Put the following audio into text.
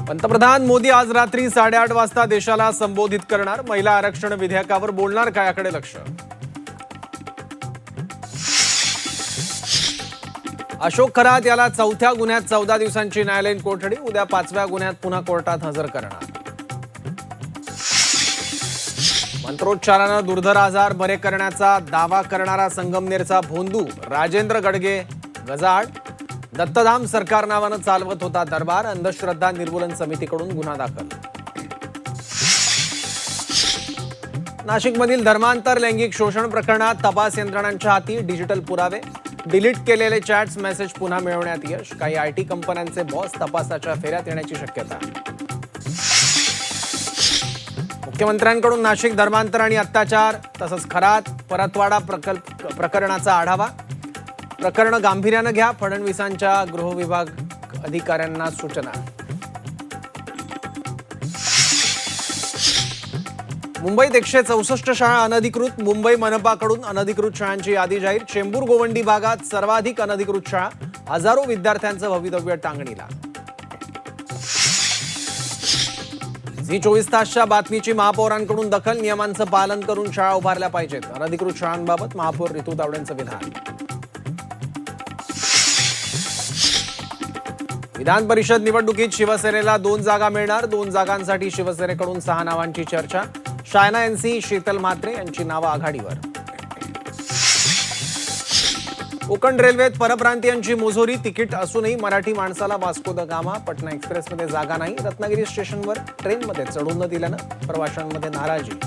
पंतप्रधान मोदी आज रात्री 8:30 वाजता देशाला संबोधित करणार। महिला आरक्षण विधेयकावर बोलणार का याकडे लक्ष। अशोक खरात याला चौथ्या गुन्ह्यात 14 दिवसांची न्यायालयीन कोठडी। उद्या 5व्या गुन्ह्यात पुन्हा कोर्टात हजर करणार। मंत्रोच्चारानं दुर्धर आजार बरे करण्याचा दावा करणारा संगमनेरचा भोंदू राजेंद्र गडगे गजाआड। दत्तधाम सरकार नावानं चालवत होता दरबार। अंधश्रद्धा निर्मूलन समितीकडून गुन्हा दाखल। नाशिकमधील धर्मांतर लैंगिक शोषण प्रकरणात तपास यंत्रणांच्या हाती डिजिटल पुरावे। डिलीट केलेले चॅट्स मेसेज पुन्हा मिळवण्यात यश। काही आयटी कंपन्यांचे बॉस तपासाच्या फेऱ्यात येण्याची शक्यता। मुख्यमंत्र्यांकडून नाशिक धर्मांतर आणि अत्याचार तसंच खरात परतवाडा प्रकरणाचा आढावा। प्रकरण गांभीर्यानं घ्या, फडणवीसांच्या गृहविभाग अधिकाऱ्यांना सूचना। मुंबईत 164 शाळा अनधिकृत। मुंबई मनपाकडून अनधिकृत शाळांची यादी जाहीर। चेंबूर गोवंडी भागात सर्वाधिक अनधिकृत शाळा। हजारो विद्यार्थ्यांचं भवितव्य टांगणीला। झी 24 तासच्या बातमीची महापौरांकडून दखल। नियमांचं पालन करून शाळा उभारल्या पाहिजेत। अनधिकृत शाळांबाबत महापौर रितू तावडेंचं विधान। विधान परिषद निवडणुकीत शिवसेनेला 2 जागा मिळणार। 2 जागांसाठी शिवसेनेकडून 6 नावांची चर्चा। शायना एनसी, शीतल म्हात्रे यांची नावं आघाडीवर। कोकण रेल्वेत परप्रांतीयांची मुजोरी। तिकीट असूनही मराठी माणसाला वास्को द गामा पटना एक्सप्रेसमध्ये जागा नाही। रत्नागिरी स्टेशनवर ट्रेनमध्ये चढून न दिल्यानं प्रवाशांमध्ये नाराजी।